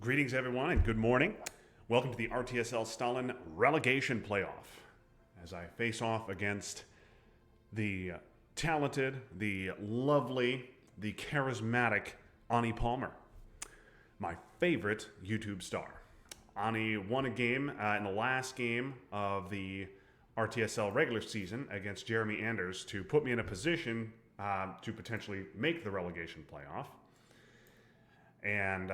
Greetings, everyone, and good morning. Welcome to the RTSL Stalin Relegation Playoff as I face off against the talented, the lovely, the charismatic Ani Palmer, my favorite YouTube star. Ani won a game in the last game of the RTSL regular season against Jeremy Anders to put me in a position to potentially make the relegation playoff. And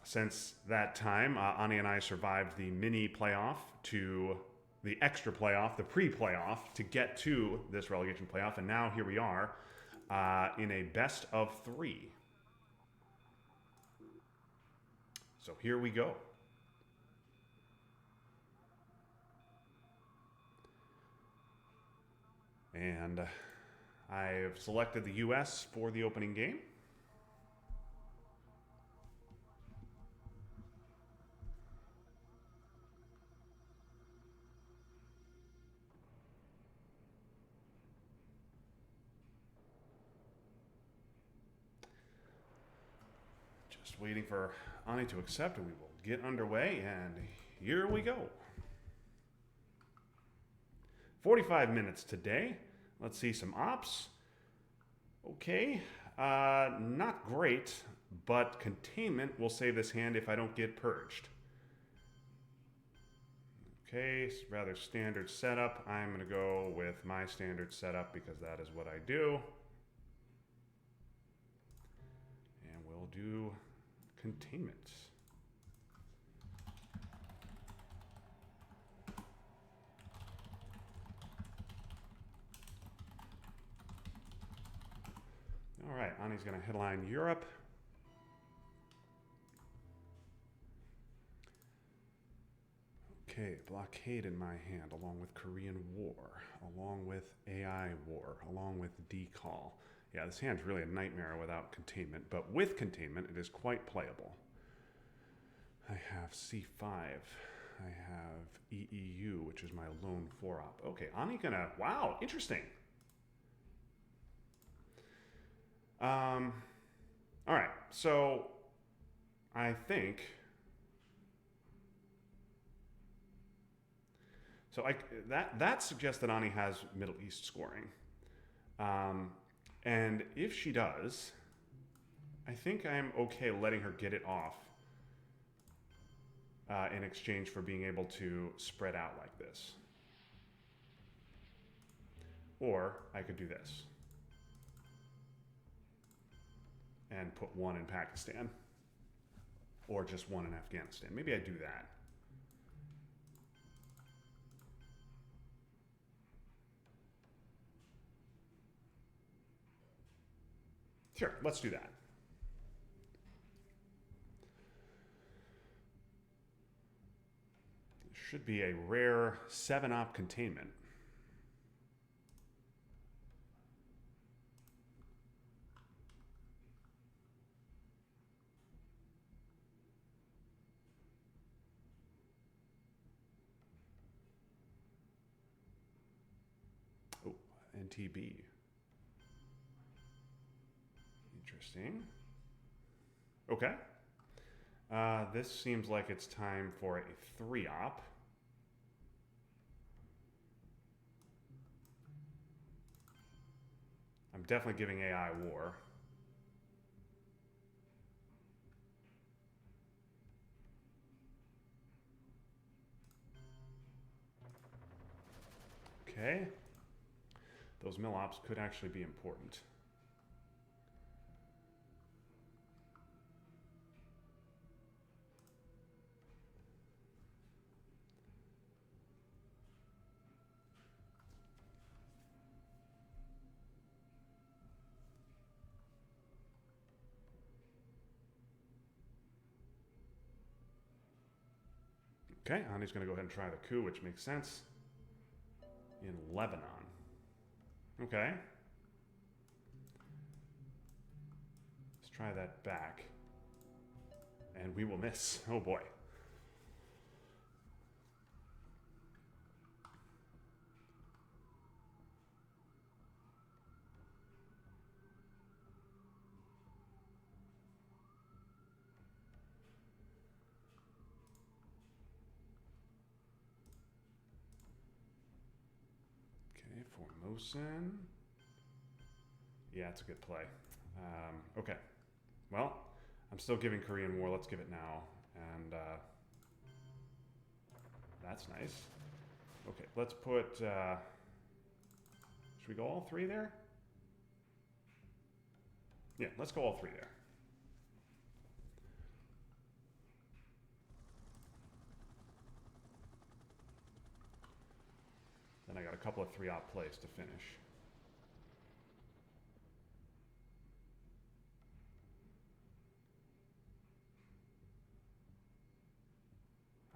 since that time, Ani and I survived the mini playoff to the extra playoff, the pre-playoff, to get to this relegation playoff. And now here we are in a best-of-3. So here we go. And I've selected the US for the opening game. Just waiting for Ani to accept, and we will get underway, and here we go. 45 minutes today. Let's see some ops. Okay, not great, but containment will save this hand if I don't get purged. Okay, rather standard setup. I'm going to go with my standard setup because that is what I do. And we'll do containment. All right, Ani's going to headline Europe. Okay, blockade in my hand, along with Korean War, along with AI War, along with decall. Yeah, this hand's really a nightmare without containment, but with containment, it is quite playable. I have C5. I have EEU, which is my lone 4-op. Okay, Ani gonna... Wow, interesting. All right, so I think... So that suggests that Ani has Middle East scoring. And if she does, I think I'm okay letting her get it off in exchange for being able to spread out like this. Or I could do this and put one in Pakistan, or just one in Afghanistan. Maybe I do that. Sure, let's do that. Should be a rare 7-op containment. Oh, NTB. Interesting. Okay. This seems like it's time for a 3-op. I'm definitely giving AI war. Okay. Those mill ops could actually be important. Okay, Ani's going to go ahead and try the coup, which makes sense. In Lebanon. Okay. Let's try that back. And we will miss. Oh boy. Formosan. Yeah, it's a good play. Okay. Well, I'm still giving Korean War. Let's give it now. And that's nice. Okay, let's put... should we go all three there? Yeah, let's go all three there. Then I got a couple of 3-op plays to finish.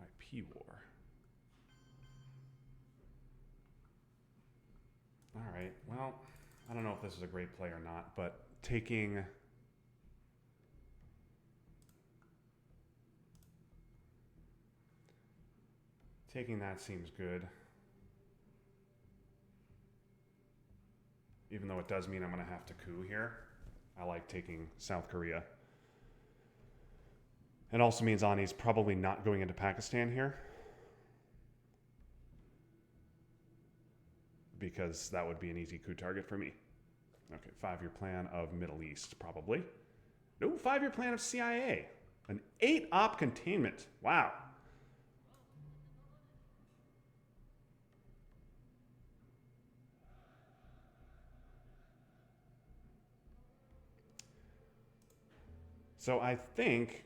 IP war. All right, well, I don't know if this is a great play or not, but taking that seems good. Even though it does mean I'm going to have to coup here. I like taking South Korea. It also means Ani's probably not going into Pakistan here, because that would be an easy coup target for me. Okay, 5-year plan of Middle East, probably. No, 5-year plan of CIA. An 8-op containment. Wow. So I think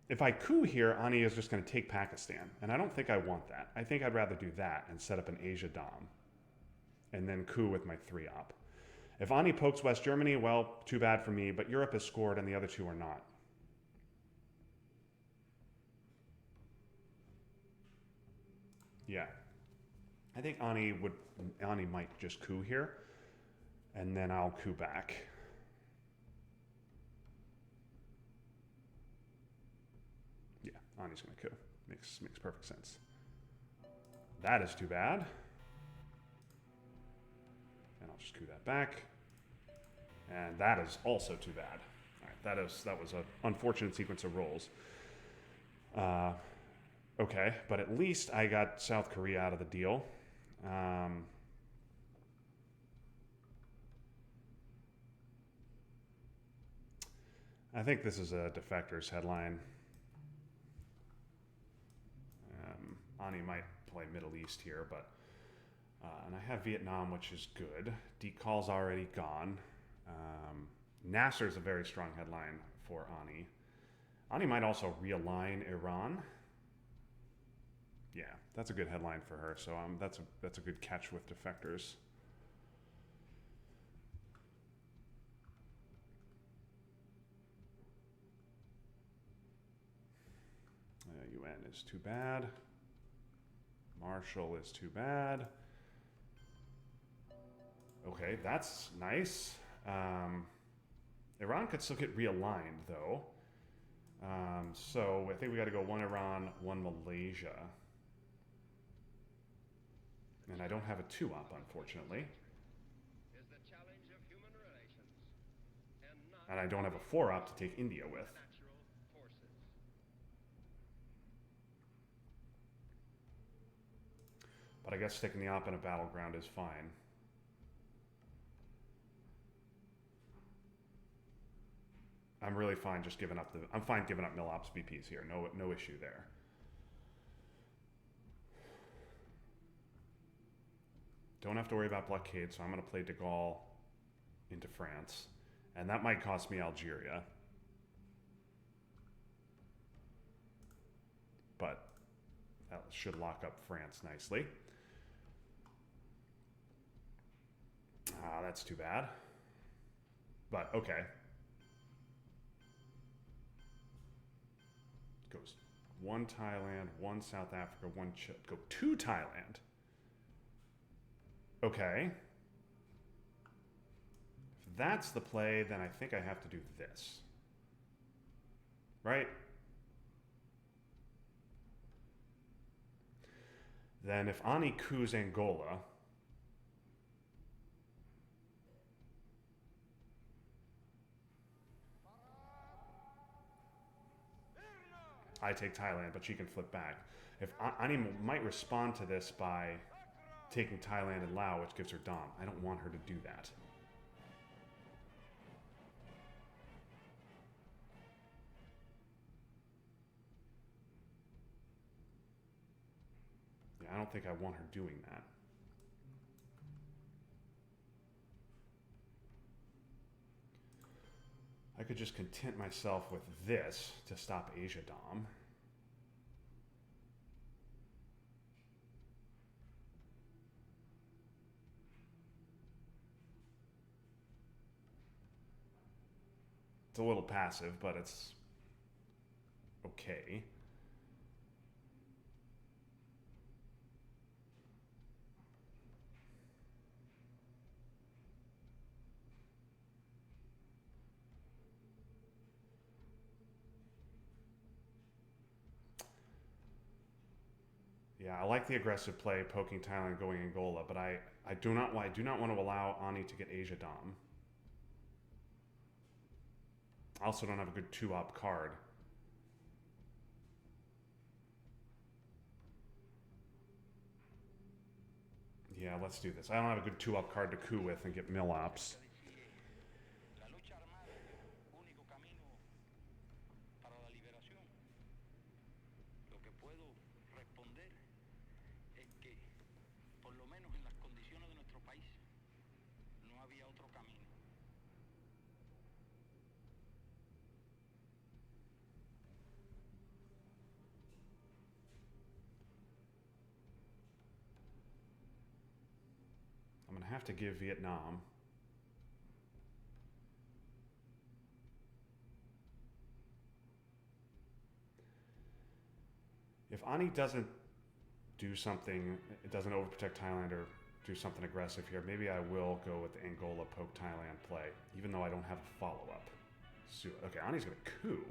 if I coup here, Ani is just going to take Pakistan. And I don't think I want that. I think I'd rather do that and set up an Asia Dom. And then coup with my 3-op. If Ani pokes West Germany, well, too bad for me. But Europe has scored and the other two are not. Yeah. I think Ani might just coup here. And then I'll coup back. Ani's going to coup. Makes perfect sense. That is too bad. And I'll just coup that back. And that is also too bad. All right, that was an unfortunate sequence of rolls. Okay, but at least I got South Korea out of the deal. I think this is a defector's headline. Ani might play Middle East here, but and I have Vietnam, which is good. Decal's already gone. Nasser's a very strong headline for Ani. Ani might also realign Iran. Yeah, that's a good headline for her. So that's a good catch with defectors. UN is too bad. Marshall is too bad. Okay, that's nice. Iran could still get realigned, though. So I think we got to go 1 Iran, 1 Malaysia. And I don't have a 2-op, unfortunately. And I don't have a 4-op to take India with. But I guess sticking the op in a battleground is fine. I'm really fine just giving up I'm fine giving up mil-ops BPs here. No issue there. Don't have to worry about blockade, so I'm going to play de Gaulle into France. And that might cost me Algeria. But that should lock up France nicely. That's too bad. But okay. Goes 1 Thailand, 1 South Africa, 1 Chile. Go 2 Thailand. Okay. If that's the play, then I think I have to do this. Right? Then if Ani coups Angola, I take Thailand, but she can flip back. If Ani might respond to this by taking Thailand and Laos, which gives her Dom. I don't want her to do that. Yeah, I don't think I want her doing that. I could just content myself with this to stop Asia Dom. It's a little passive, but it's okay. Yeah, I like the aggressive play, poking Thailand, going Angola, but I do not want to allow Ani to get Asia Dom. I also don't have a good 2-op card. Yeah, let's do this. I don't have a good 2-op card to coup with and get mill-ops. I'm going to have to give Vietnam. If Ani doesn't do something, it doesn't overprotect Thailand or do something aggressive here, maybe I will go with the Angola poke Thailand play, even though I don't have a follow-up. So, okay, Ani's going to coup.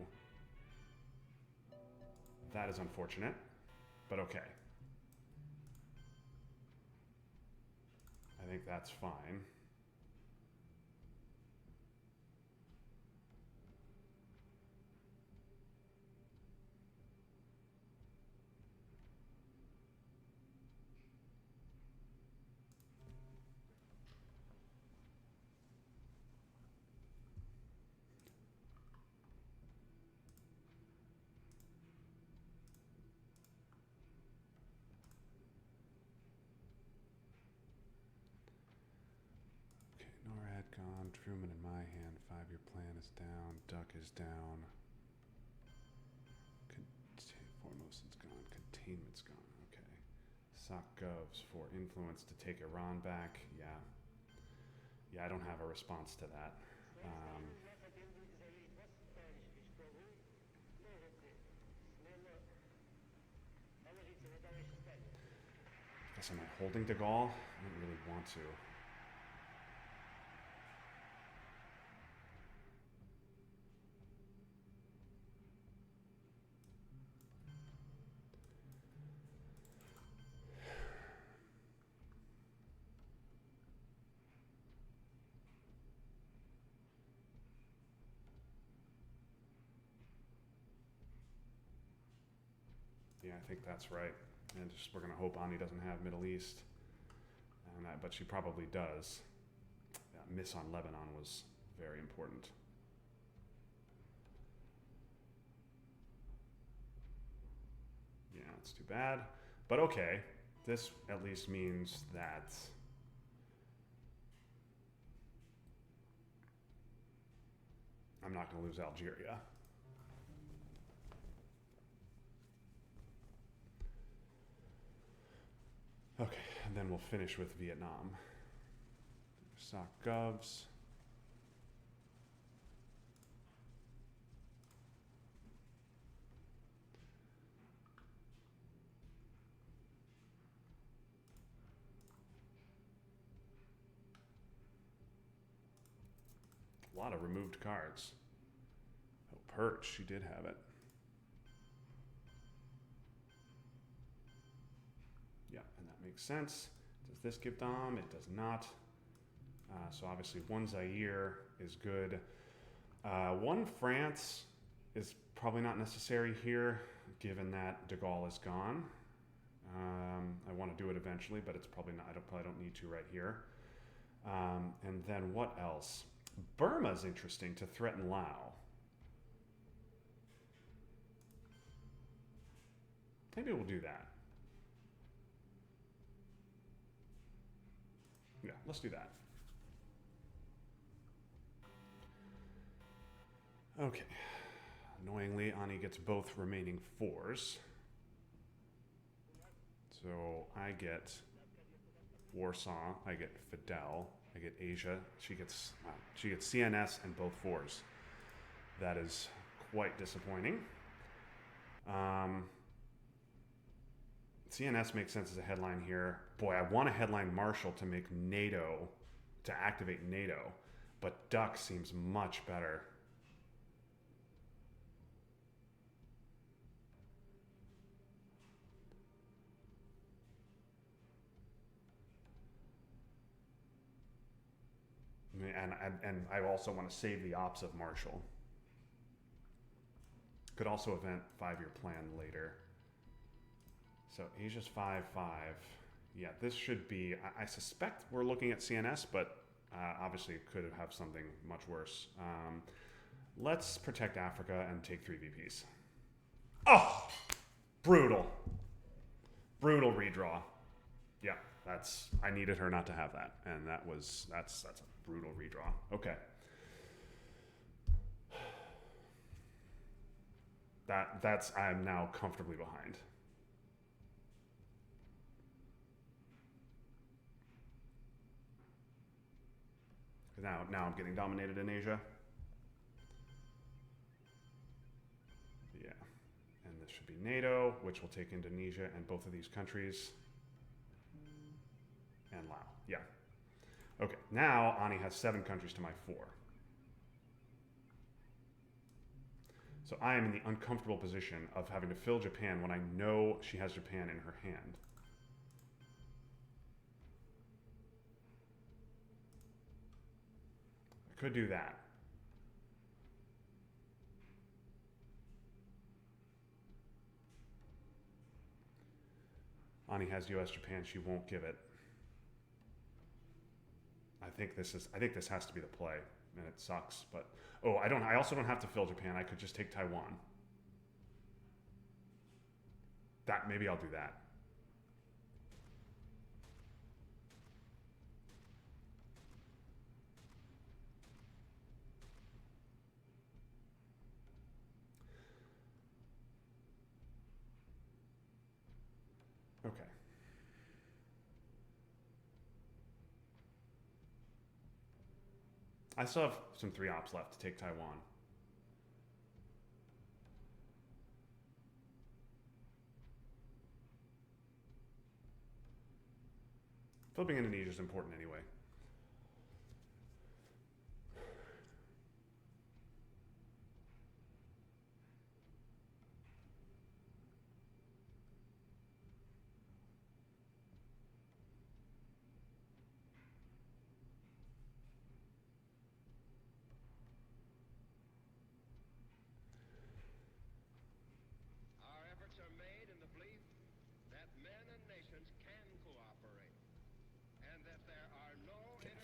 That is unfortunate, but okay. I think that's fine. Gone. Truman in my hand. 5-year plan is down. Duck is down. Formosan's gone. Containment's gone. Okay. Sock govs for influence to take Iran back. Yeah. Yeah, I don't have a response to that. I guess am I holding De Gaulle? I don't really want to. Yeah, I think that's right. And just we're gonna hope Ani doesn't have Middle East, and but she probably does. That miss on Lebanon was very important. Yeah, it's too bad, but okay. This at least means that I'm not gonna lose Algeria. Okay, and then we'll finish with Vietnam. Sock govs. A lot of removed cards. Oh, Perch, she did have it. Yeah, and that makes sense. Does this give Dom? It does not. So obviously one Zaire is good. One France is probably not necessary here, given that De Gaulle is gone. I want to do it eventually, but it's probably not. I probably don't need to right here. And then what else? Burma's interesting to threaten Laos. Maybe we'll do that. Yeah, let's do that. Okay. Annoyingly, Ani gets both remaining 4s. So I get Warsaw, I get Fidel, I get Asia. She gets CNS and both 4s. That is quite disappointing. CNS makes sense as a headline here. Boy, I want a headline Marshall to make NATO, to activate NATO, but Duck seems much better. And I also want to save the ops of Marshall. Could also event 5-year plan later. So Asia's 5-5. Yeah, this should be, I suspect we're looking at CNS, but obviously it could have something much worse. Let's protect Africa and take 3 VPs. Oh, brutal. Brutal redraw. Yeah, I needed her not to have that. And that's a brutal redraw. Okay. I'm now comfortably behind. Now I'm getting dominated in Asia. Yeah. And this should be NATO, which will take Indonesia and both of these countries. And Laos. Yeah. Okay. Now Ani has 7 countries to my 4. So I am in the uncomfortable position of having to fill Japan when I know she has Japan in her hand. I could do that. Ani has US Japan, she won't give it. I think this has to be the play, and it sucks, but I also don't have to fill Japan. I could just take Taiwan. Maybe I'll do that. Okay. I still have some 3 ops left to take Taiwan. Flipping Indonesia is important anyway.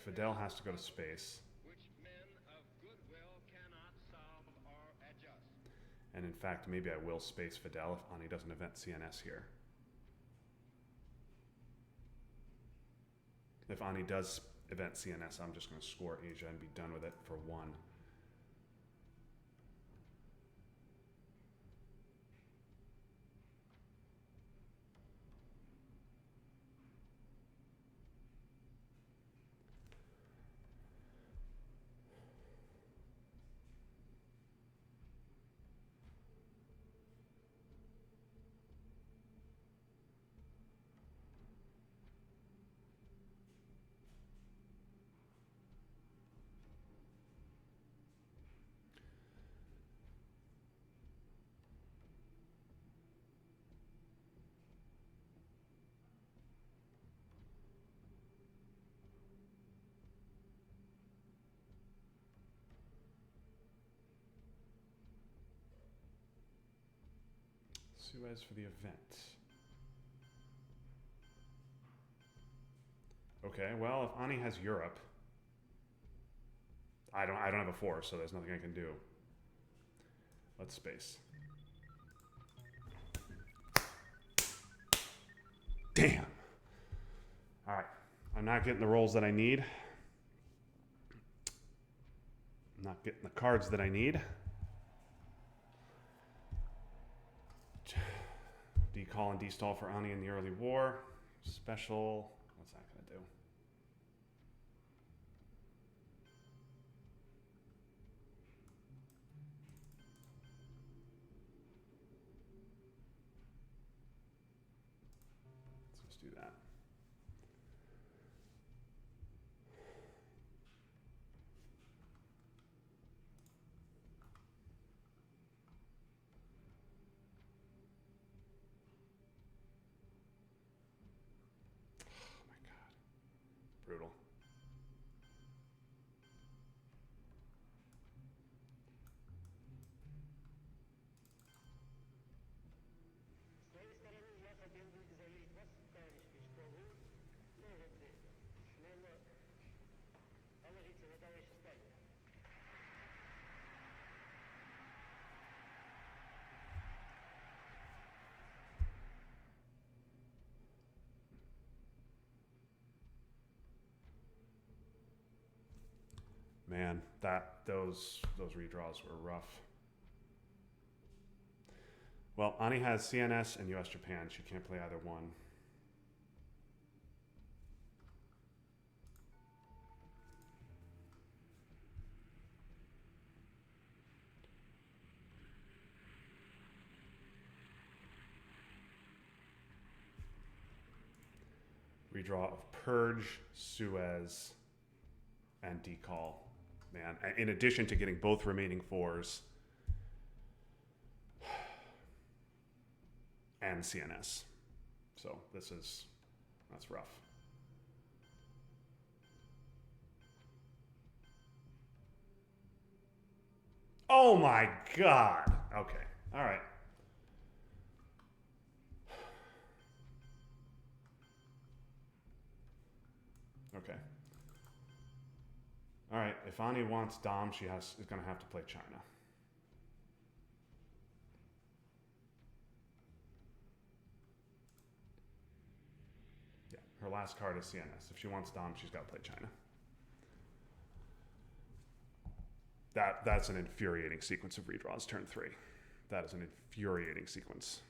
Fidel has to go to space. And in fact, maybe I will space Fidel if Ani doesn't event CNS here. If Ani does event CNS, I'm just going to score Asia and be done with it for 1. Suez for the event. Okay, well, if Ani has Europe, I don't have a force, so there's nothing I can do. Let's space. Damn. All right, I'm not getting the rolls that I need. I'm not getting the cards that I need. Decall and destall for Ani in the early war. Special. What's that going to do? Let's just do that. Oh my god. Brutal. Man, those redraws were rough. Well, Ani has CNS and US Japan. She can't play either one. Redraw of Purge, Suez, and Decall. Man, in addition to getting both remaining fours and CNS. So that's rough. Oh my god. Okay. All right. Okay. All right. If Ani wants Dom, is going to have to play China. Yeah. Her last card is CNS. If she wants Dom, she's got to play China. That's an infuriating sequence of redraws turn 3. That is an infuriating sequence.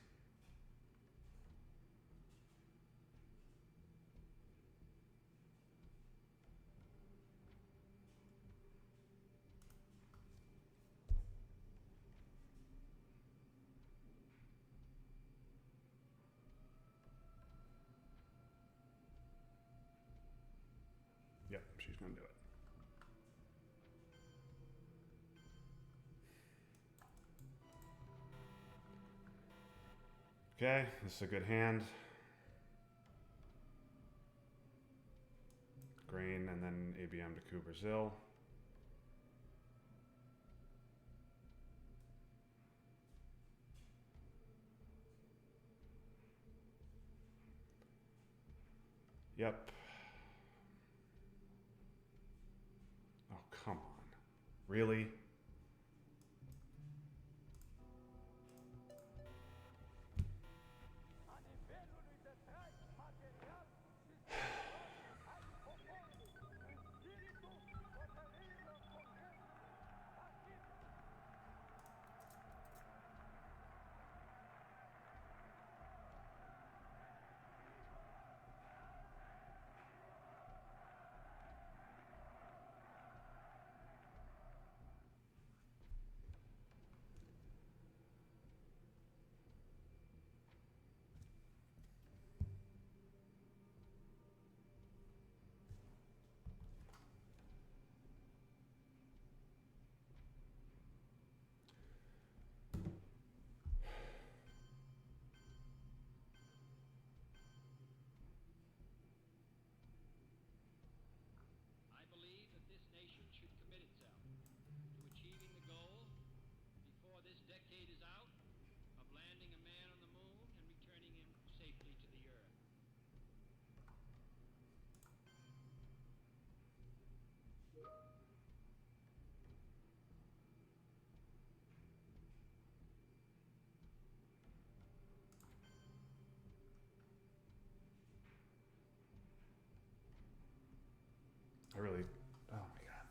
Yep, she's going to do it. Okay, this is a good hand. Grain and then ABM to coup Brazil. Yep. Oh, come on. Really? really... Oh my god.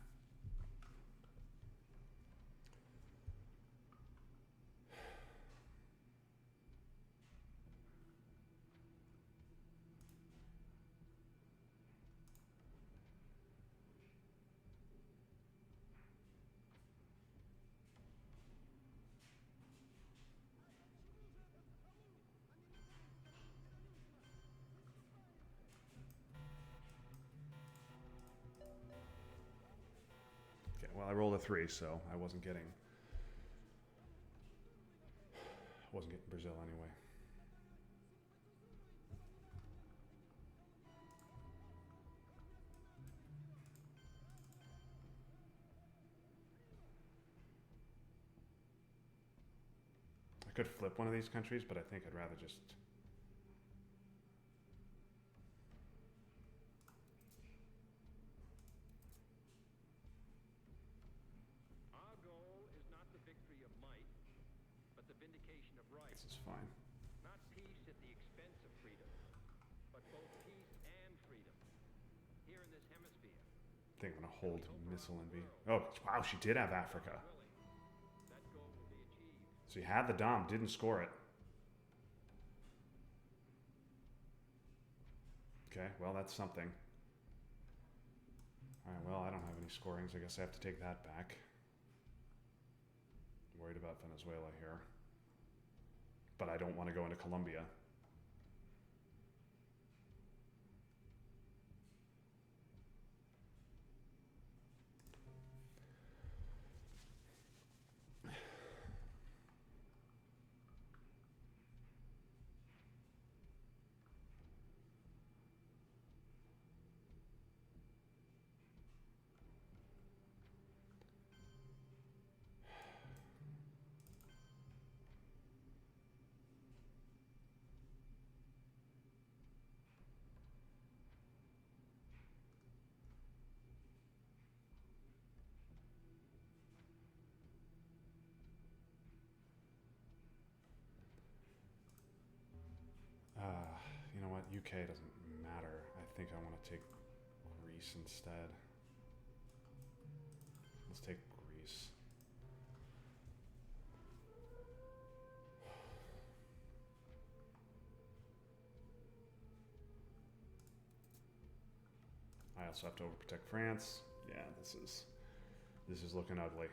Okay, well, I rolled a 3, so I wasn't getting Brazil anyway. I could flip one of these countries, but I think I'd rather just... Our goal is not the victory of might, but the vindication of right. This is fine. Not peace at the expense of freedom, but both peace and freedom. Here in this hemisphere. I think I'm going to hold missile and be... Oh, wow, she did have Africa. That goal will be achieved. So he had the Dom, didn't score it. Okay, well, that's something. Alright, well, I don't have any scorings. I guess I have to take that back. I'm worried about Venezuela here. But I don't want to go into Colombia. You know what? UK doesn't matter. I think I want to take Greece instead. Let's take Greece. I also have to overprotect France. Yeah, this is looking ugly.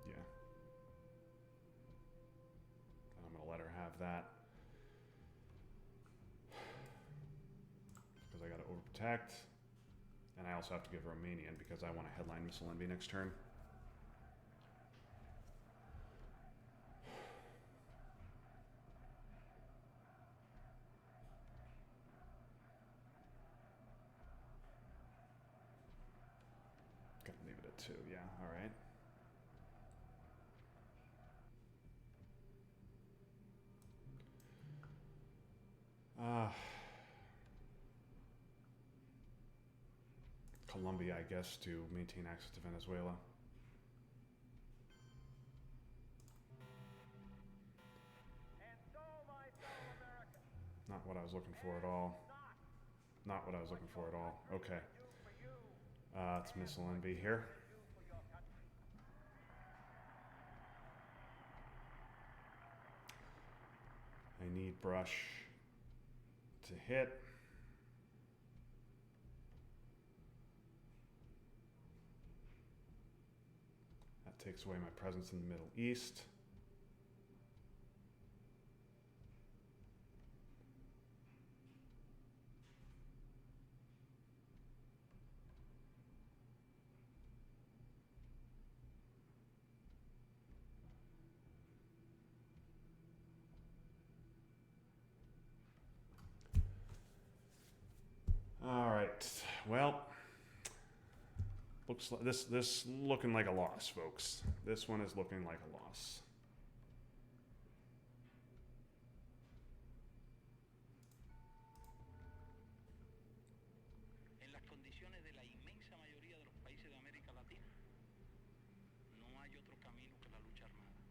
Yeah. I'm gonna let her have that. Because I gotta overprotect. And I also have to give Romanian because I want to headline missile envy next turn. Gonna leave it at 2, yeah, alright. Colombia, I guess, to maintain access to Venezuela. And so, my fellow Americans, Not what I was looking for at all. Not what I was looking for at all. Okay. It's missile envy here. I need brush to hit. That takes away my presence in the Middle East. All right. Well, looks like this looking like a loss, folks. This one is looking like a loss. En las condiciones de la inmensa mayoría de los países de América Latina, no hay otro camino que la lucha armada.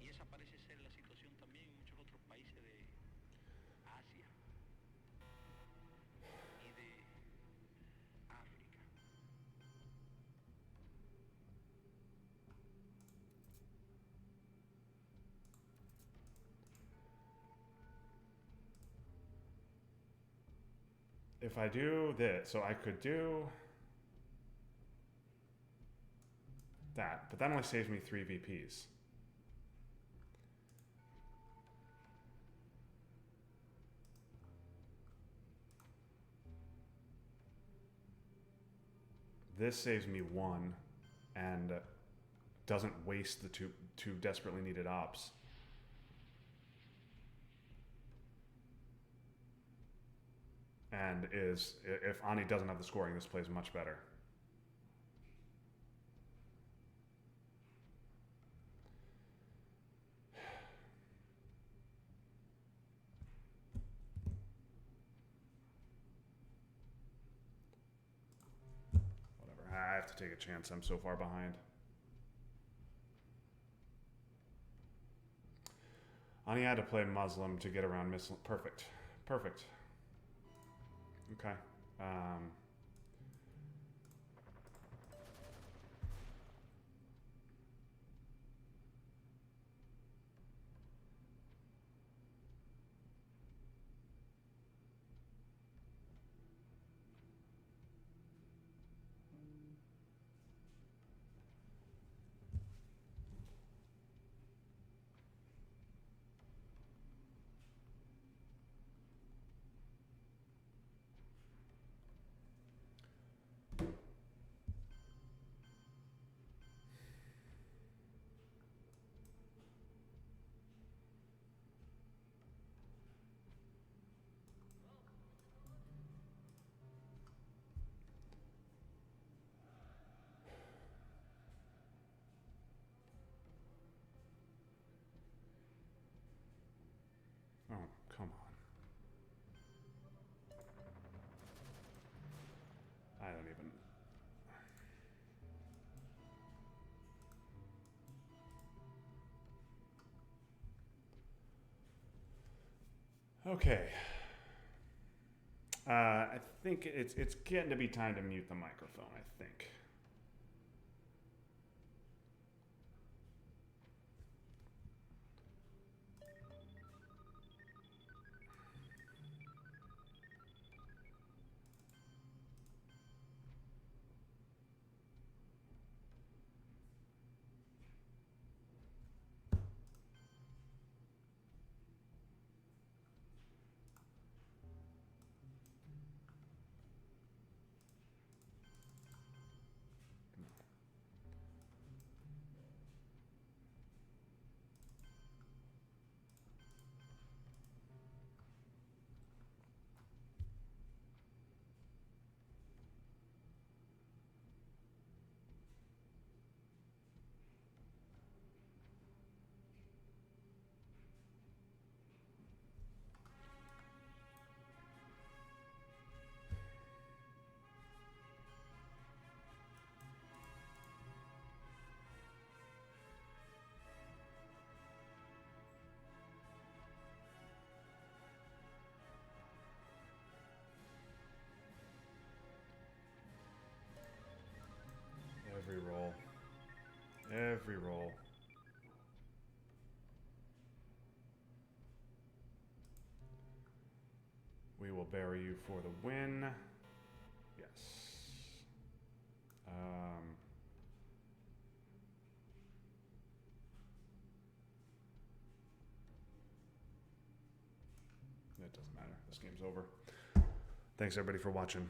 Y esa parece ser la situación también en muchos otros países if I do this, so I could do that, but that only saves me 3 VPs. This saves me 1 and doesn't waste the two desperately needed ops. And if Ani doesn't have the scoring, this plays much better. Whatever, I have to take a chance. I'm so far behind. Ani had to play Muslim to get around Muslim. Perfect. Perfect. Okay. Oh, come on. I don't even... Okay. I think it's getting to be time to mute the microphone, I think. Every roll. Every roll. We will bury you for the win. Yes. It doesn't matter. This game's over. Thanks everybody for watching.